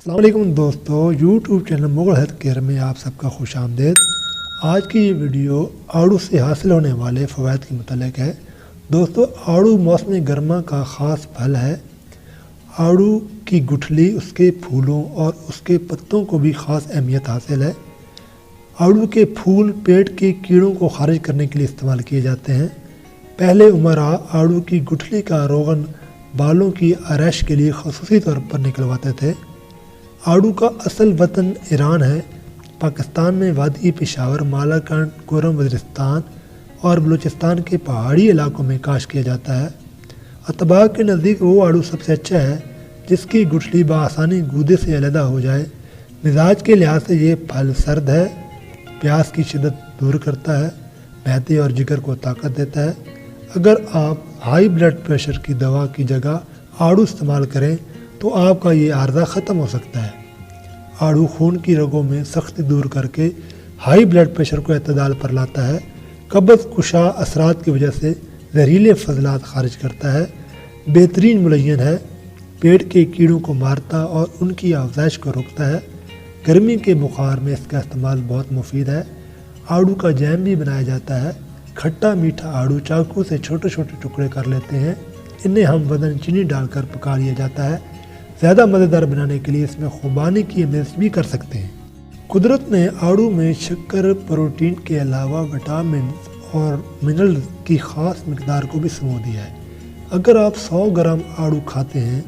السلام علیکم دوستو، YouTube channel Mughal health care میں آپ سب کا خوش آمدید۔ آج کی یہ ویڈیو آڑو سے حاصل ہونے والے فوائد کے متعلق ہے۔ دوستو، آڑو موسم گرما کا خاص پھل ہے۔ آڑو کی گٹھلی، اس کے پھولوں اور اس کے پتوں کو بھی خاص اہمیت حاصل ہے۔ آڑو کے پھول پیٹ کے کیڑوں کو خارج کرنے کے لیے استعمال کیے جاتے ہیں۔ پہلے عمرا آڑو کی گٹھلی کا روغن بالوں کی آرائش کے لیے خصوصی طور پر نکلواتے تھے۔ آڑو کا اصل وطن ایران ہے۔ پاکستان میں وادی پشاور، مالاکنڈ، کورم وزیرستان اور بلوچستان کے پہاڑی علاقوں میں کاشت کیا جاتا ہے۔ اطباء کے نزدیک وہ آڑو سب سے اچھا ہے جس کی گٹھلی بآسانی گودے سے علیحدہ ہو جائے۔ مزاج کے لحاظ سے یہ پھل سرد ہے، پیاس کی شدت دور کرتا ہے، معدے اور جگر کو طاقت دیتا ہے۔ اگر آپ ہائی بلڈ پریشر کی دوا کی جگہ آڑو استعمال کریں تو آپ کا یہ عارضہ ختم ہو سکتا ہے۔ آڑو خون کی رگوں میں سختی دور کر کے ہائی بلڈ پریشر کو اعتدال پر لاتا ہے۔ قبض کشا اثرات کی وجہ سے زہریلے فضلات خارج کرتا ہے۔ بہترین ملین ہے، پیٹ کے کیڑوں کو مارتا اور ان کی افزائش کو روکتا ہے۔ گرمی کے بخار میں اس کا استعمال بہت مفید ہے۔ آڑو کا جیم بھی بنایا جاتا ہے۔ کھٹا میٹھا آڑو چاقو سے چھوٹے چھوٹے ٹکڑے کر لیتے ہیں۔ انہیں ہم وزن چینی ڈال کر پکا لیا جاتا ہے۔ زیادہ مزیدار بنانے کے لیے اس میں خوبانی کی مرچ بھی کر سکتے ہیں۔ قدرت نے آڑو میں شکر، پروٹین کے علاوہ وٹامنز اور منرلز کی خاص مقدار کو بھی سمو دیا ہے۔ اگر آپ 100 گرام آڑو کھاتے ہیں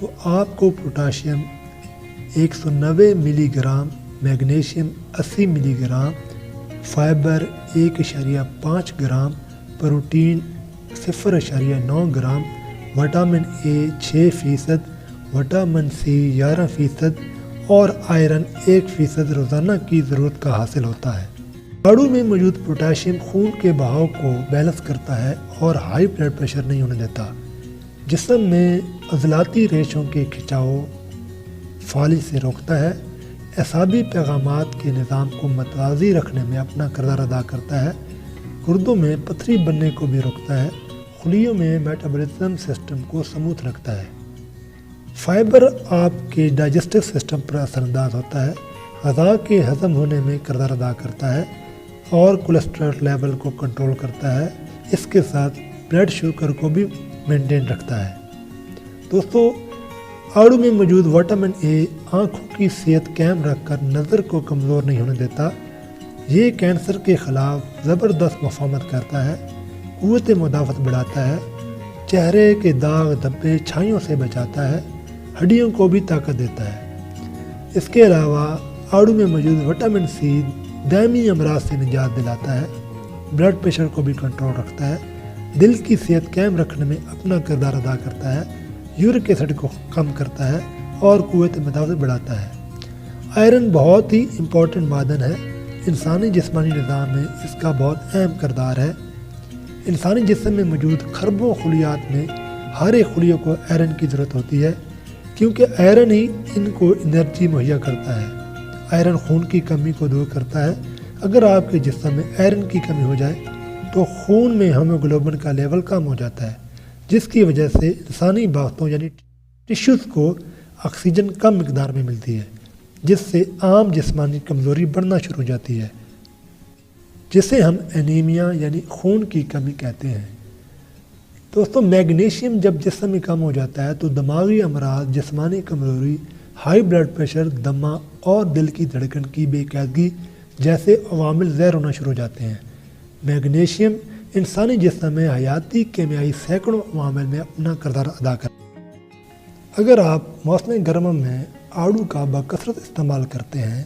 تو آپ کو پوٹاشیم 190 ملی gram, magnesium 80 milligram, fibre 1.5 gram, protein 0.9 gram, vitamin A 6%، vitamin C 11% اور آئرن 1% روزانہ کی ضرورت کا حاصل ہوتا ہے۔ آڑو میں موجود پوٹاشیم خون کے بہاؤ کو بیلنس کرتا ہے اور ہائی بلڈ پریشر نہیں ہونے دیتا۔ جسم میں عضلاتی ریشوں کے کھچاؤ فالج سے روکتا ہے۔ اعصابی پیغامات کے نظام کو متوازی رکھنے میں اپنا کردار ادا کرتا ہے۔ گردوں میں پتھری بننے کو بھی روکتا ہے۔ خلیوں میں میٹابولزم سسٹم کو سموتھ رکھتا ہے۔ فائبر آپ کے ڈائجسٹو سسٹم پر اثر انداز ہوتا ہے، غذا کے ہضم ہونے میں کردار ادا کرتا ہے اور کولیسٹرول لیول کو کنٹرول کرتا ہے۔ اس کے ساتھ بلڈ شوگر کو بھی مینٹین رکھتا ہے۔ دوستو، آڑو میں موجود وٹامن اے آنکھوں کی صحت قائم رکھ کر نظر کو کمزور نہیں ہونے دیتا۔ یہ کینسر کے خلاف زبردست مفاہمت کرتا ہے، قوت مدافعت بڑھاتا ہے، چہرے کے داغ دھبے چھائیوں سے بچاتا ہے، ہڈیوں کو بھی طاقت دیتا ہے۔ اس کے علاوہ آڑو میں موجود وٹامن سی دائمی امراض سے نجات دلاتا ہے، بلڈ پریشر کو بھی کنٹرول رکھتا ہے، دل کی صحت قائم رکھنے میں اپنا کردار ادا کرتا ہے، یورک ایسڈ کو کم کرتا ہے اور قوت مدافعت بڑھاتا ہے۔ آئرن بہت ہی امپورٹنٹ معدن ہے۔ انسانی جسمانی نظام میں اس کا بہت اہم کردار ہے۔ انسانی جسم میں موجود خربوں خلیات میں ہر ایک خلیوں کو آئرن کی ضرورت ہوتی ہے، کیونکہ آئرن ہی ان کو انرجی مہیا کرتا ہے۔ آئرن خون کی کمی کو دور کرتا ہے۔ اگر آپ کے جسم میں آئرن کی کمی ہو جائے تو خون میں ہیموگلوبن کا لیول کم ہو جاتا ہے، جس کی وجہ سے انسانی بافتوں یعنی ٹیشوز کو آکسیجن کم مقدار میں ملتی ہے، جس سے عام جسمانی کمزوری بڑھنا شروع ہو جاتی ہے، جسے ہم اینیمیا یعنی خون کی کمی کہتے ہیں۔ دوستو، میگنیشیم جب جسم میں کم ہو جاتا ہے تو دماغی امراض، جسمانی کمزوری، ہائی بلڈ پریشر، دمہ اور دل کی دھڑکن کی بے قاعدگی جیسے عوامل ظاہر ہونا شروع ہو جاتے ہیں۔ میگنیشیم انسانی جسم میں حیاتی کیمیائی سینکڑوں عوامل میں اپنا کردار ادا کرتا ہے۔ اگر آپ موسم گرما میں آڑو کا بکثرت استعمال کرتے ہیں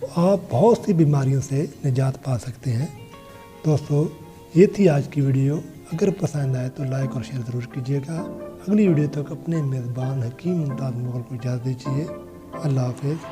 تو آپ بہت سی بیماریوں سے نجات پا سکتے ہیں۔ دوستو، یہ تھی آج کی ویڈیو۔ اگر پسند آئے تو لائک اور شیئر ضرور کیجیے گا۔ اگلی ویڈیو تک اپنے میزبان حکیم ممتاز مغل کو اجازت دیجیے۔ اللہ حافظ۔